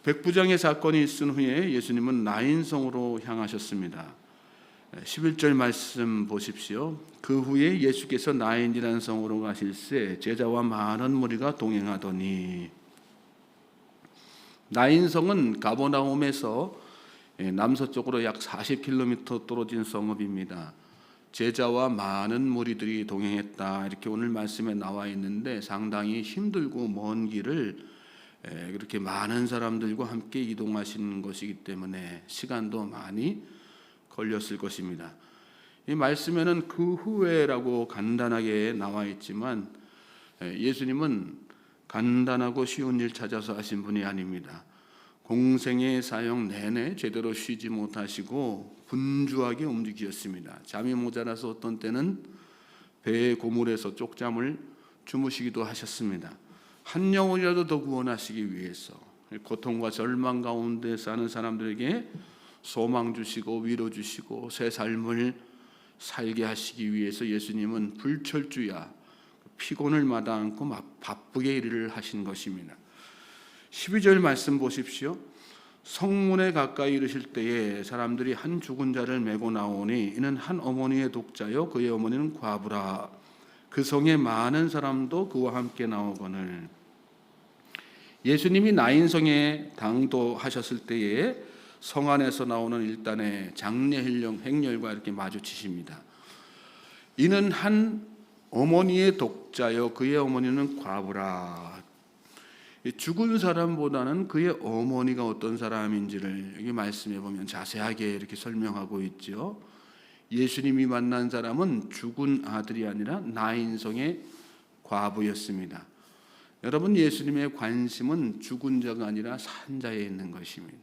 백부장의 사건이 있은 후에 예수님은 나인성으로 향하셨습니다. 11절 말씀 보십시오. 그 후에 예수께서 나인이라는 성으로 가실새 제자와 많은 무리가 동행하더니, 나인성은 가버나움에서 남서쪽으로 약 40km 떨어진 성읍입니다. 제자와 많은 무리들이 동행했다, 이렇게 오늘 말씀에 나와 있는데 상당히 힘들고 먼 길을 그렇게 많은 사람들과 함께 이동하신 것이기 때문에 시간도 많이 걸렸을 것입니다. 이 말씀에는 그 후에라고 간단하게 나와 있지만 예수님은 간단하고 쉬운 일 찾아서 하신 분이 아닙니다. 공생의 사역 내내 제대로 쉬지 못하시고 분주하게 움직이셨습니다. 잠이 모자라서 어떤 때는 배의 고물에서 쪽잠을 주무시기도 하셨습니다. 한 영혼이라도 더 구원하시기 위해서 고통과 절망 가운데 사는 사람들에게 소망 주시고 위로 주시고 새 삶을 살게 하시기 위해서 예수님은 불철주야 피곤을 마다 않고 바쁘게 일을 하신 것입니다. 12절 말씀 보십시오. 성문에 가까이 이르실 때에 사람들이 한 죽은 자를 메고 나오니 이는 한 어머니의 독자요 그의 어머니는 과부라. 그 성에 많은 사람도 그와 함께 나오거늘. 예수님이 나인성에 당도하셨을 때에 성 안에서 나오는 일단의 장례 행렬과 이렇게 마주치십니다. 이는 한 어머니의 독자요 그의 어머니는 과부라. 죽은 사람보다는 그의 어머니가 어떤 사람인지를 여기 말씀해 보면 자세하게 이렇게 설명하고 있죠. 예수님이 만난 사람은 죽은 아들이 아니라 나인성의 과부였습니다. 여러분, 예수님의 관심은 죽은 자가 아니라 산 자에 있는 것입니다.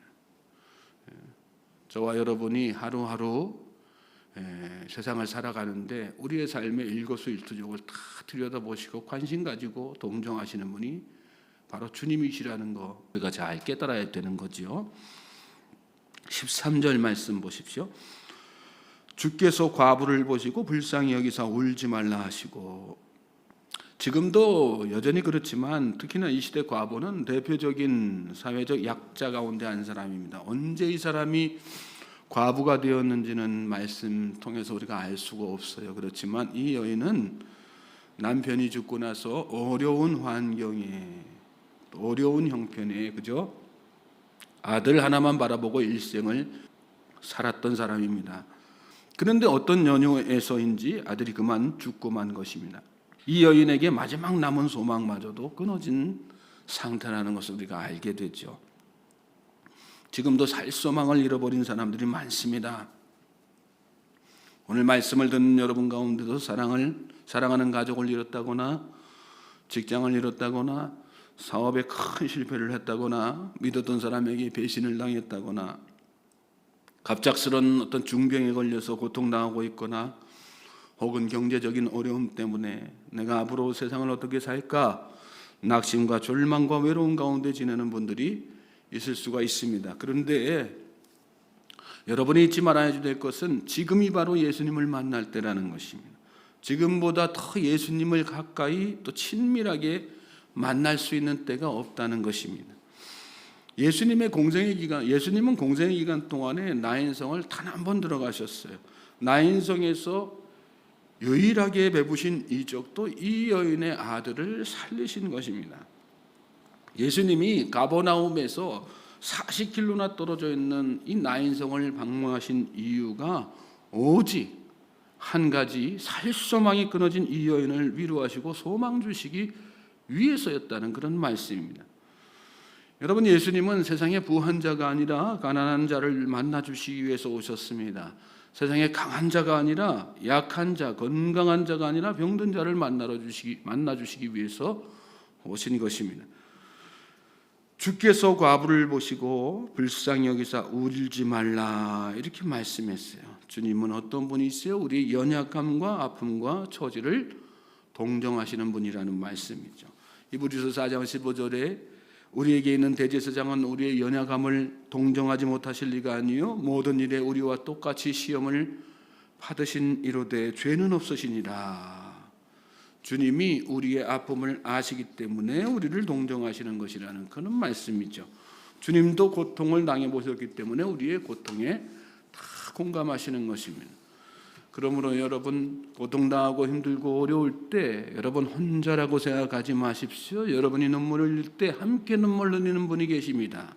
저와 여러분이 하루하루 세상을 살아가는데 우리의 삶의 일거수일투족을 다 들여다보시고 관심 가지고 동정하시는 분이 바로 주님이시라는 거 우리가 잘 깨달아야 되는 거죠. 13절 말씀 보십시오. 주께서 과부를 보시고 불쌍히 여기사 울지 말라 하시고. 지금도 여전히 그렇지만 특히나 이 시대 과부는 대표적인 사회적 약자 가운데 한 사람입니다. 언제 이 사람이 과부가 되었는지는 말씀 통해서 우리가 알 수가 없어요. 그렇지만 이 여인은 남편이 죽고 나서 어려운 환경에 어려운 형편에 그죠? 아들 하나만 바라보고 일생을 살았던 사람입니다. 그런데 어떤 연유에서인지 아들이 그만 죽고 만 것입니다. 이 여인에게 마지막 남은 소망마저도 끊어진 상태라는 것을 우리가 알게 되죠. 지금도 살 소망을 잃어버린 사람들이 많습니다. 오늘 말씀을 듣는 여러분 가운데도 사랑하는 가족을 잃었다거나 직장을 잃었다거나 사업에 큰 실패를 했다거나 믿었던 사람에게 배신을 당했다거나 갑작스런 어떤 중병에 걸려서 고통당하고 있거나 혹은 경제적인 어려움 때문에 내가 앞으로 세상을 어떻게 살까 낙심과 절망과 외로움 가운데 지내는 분들이 있을 수가 있습니다. 그런데 여러분이 잊지 말아야 될 것은 지금이 바로 예수님을 만날 때라는 것입니다. 지금보다 더 예수님을 가까이 또 친밀하게 만날 수 있는 때가 없다는 것입니다. 예수님은 공생의 기간 동안에 나인성을 단 한 번 들어가셨어요. 나인성에서 유일하게 베푸신 이적도 이 여인의 아들을 살리신 것입니다. 예수님이 가버나움에서 40km나 떨어져 있는 이 나인성을 방문하신 이유가 오직 한 가지, 살소망이 끊어진 이 여인을 위로하시고 소망 주시기 위해서였다는 그런 말씀입니다. 여러분, 예수님은 세상의 부한 자가 아니라 가난한 자를 만나 주시기 위해서 오셨습니다. 세상에 강한 자가 아니라 약한 자, 건강한 자가 아니라 병든 자를 만나 주시기 위해서 오신 것입니다. 주께서 과부를 보시고 불쌍히 여기사 울지 말라 이렇게 말씀했어요. 주님은 어떤 분이세요? 우리의 연약함과 아픔과 처지를 동정하시는 분이라는 말씀이죠. 히브리서 4장 15절에 우리에게 있는 대제사장은 우리의 연약함을 동정하지 못하실 리가 아니요 모든 일에 우리와 똑같이 시험을 받으신 이로되 죄는 없으시니라. 주님이 우리의 아픔을 아시기 때문에 우리를 동정하시는 것이라는 그런 말씀이죠. 주님도 고통을 당해보셨기 때문에 우리의 고통에 다 공감하시는 것입니다. 그러므로 여러분 고통당하고 힘들고 어려울 때 여러분 혼자라고 생각하지 마십시오. 여러분이 눈물을 흘릴 때 함께 눈물 흘리는 분이 계십니다.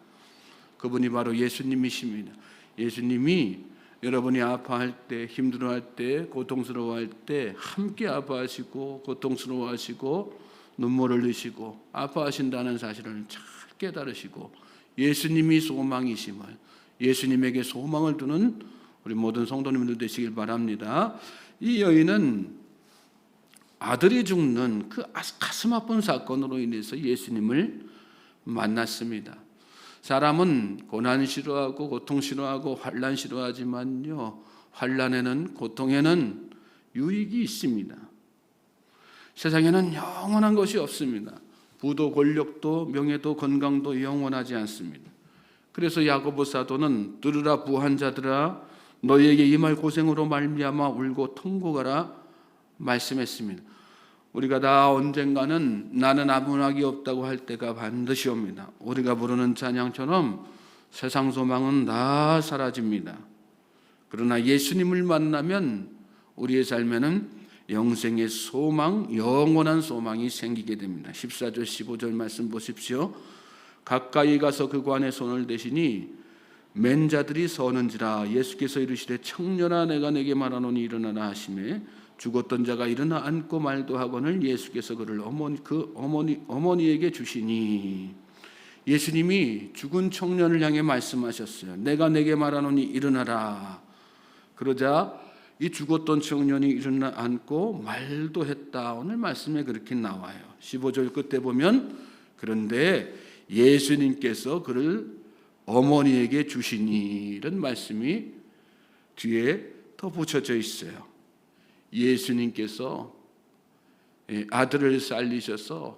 그분이 바로 예수님이십니다. 예수님이 여러분이 아파할 때, 힘들어할 때, 고통스러워할 때 함께 아파하시고 고통스러워하시고 눈물을 흘리시고 아파하신다는 사실을 잘 깨달으시고 예수님이 소망이심을, 예수님에게 소망을 두는 우리 모든 성도님들 되시길 바랍니다. 이 여인은 아들이 죽는 그 가슴 아픈 사건으로 인해서 예수님을 만났습니다. 사람은 고난 싫어하고 고통 싫어하고 환난 싫어하지만요, 환난에는, 고통에는 유익이 있습니다. 세상에는 영원한 것이 없습니다. 부도 권력도 명예도 건강도 영원하지 않습니다. 그래서 야고보 사도는 들으라 부한 자들아 너희에게 이 말 고생으로 말미암아 울고 통곡하라 말씀했습니다. 우리가 다 언젠가는 나는 아무 낙이 없다고 할 때가 반드시 옵니다. 우리가 부르는 찬양처럼 세상 소망은 다 사라집니다. 그러나 예수님을 만나면 우리의 삶에는 영생의 소망, 영원한 소망이 생기게 됩니다. 14절 15절 말씀 보십시오. 가까이 가서 그 관에 손을 대시니 맨 자들이 서는지라 예수께서 이르시되 청년아 내가 내게 말하노니 일어나라 하시매 죽었던 자가 일어나 앉고 말도 하거늘 예수께서 그를 어머니에게 주시니. 예수님이 죽은 청년을 향해 말씀하셨어요. 내가 내게 말하노니 일어나라. 그러자 이 죽었던 청년이 일어나 앉고 말도 했다. 오늘 말씀에 그렇게 나와요. 15절 끝에 보면 그런데 예수님께서 그를 어머니에게 주시니 이런 말씀이 뒤에 더 붙여져 있어요. 예수님께서 아들을 살리셔서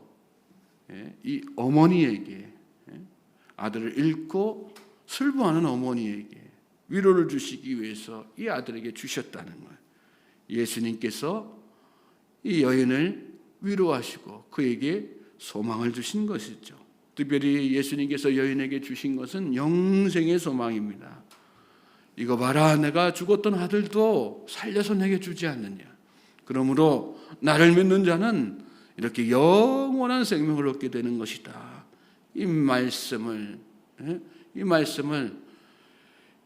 이 어머니에게, 아들을 잃고 슬퍼하는 어머니에게 위로를 주시기 위해서 이 아들에게 주셨다는 거예요. 예수님께서 이 여인을 위로하시고 그에게 소망을 주신 것이죠. 특별히 예수님께서 여인에게 주신 것은 영생의 소망입니다. 이거 봐라, 내가 죽었던 아들도 살려서 내게 주지 않느냐. 그러므로 나를 믿는 자는 이렇게 영원한 생명을 얻게 되는 것이다. 이 말씀을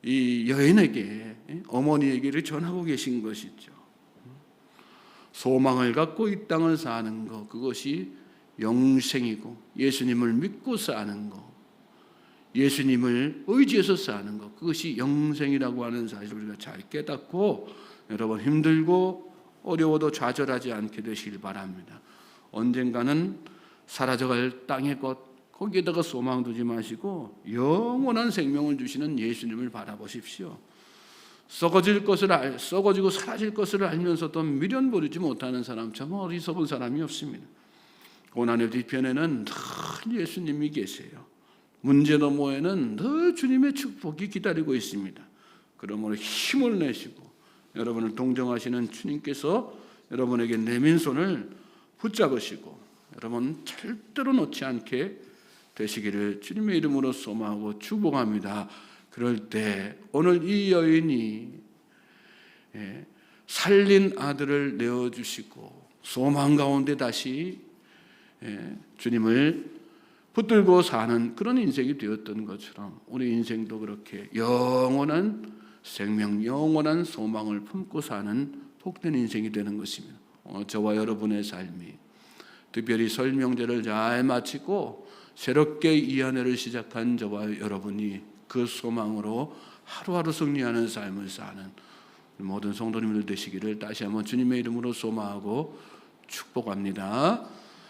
이 여인에게, 어머니에게 전하고 계신 것이죠. 소망을 갖고 이 땅을 사는 것, 그것이 영생이고 예수님을 믿고 사는 것, 예수님을 의지해서 사는 것, 그것이 영생이라고 하는 사실을 우리가 잘 깨닫고 여러분 힘들고 어려워도 좌절하지 않게 되시길 바랍니다. 언젠가는 사라져갈 땅의 것, 거기에다가 소망 두지 마시고 영원한 생명을 주시는 예수님을 바라보십시오. 썩어지고 사라질 것을 알면서도 미련 버리지 못하는 사람처럼 어리석은 사람이 없습니다. 고난의 뒤편에는 늘 예수님이 계세요. 문제 너머에는 늘 주님의 축복이 기다리고 있습니다. 그러므로 힘을 내시고 여러분을 동정하시는 주님께서 여러분에게 내민 손을 붙잡으시고 여러분 절대로 놓지 않게 되시기를 주님의 이름으로 소망하고 축복합니다. 그럴 때 오늘 이 여인이 살린 아들을 내어주시고 소망 가운데 다시 주님을 붙들고 사는 그런 인생이 되었던 것처럼 우리 인생도 그렇게 영원한 생명, 영원한 소망을 품고 사는 복된 인생이 되는 것입니다. 저와 여러분의 삶이 특별히 설 명제를 잘 마치고 새롭게 이 한 해를 시작한 저와 여러분이 그 소망으로 하루하루 승리하는 삶을 사는 모든 성도님들 되시기를 다시 한번 주님의 이름으로 소망하고 축복합니다.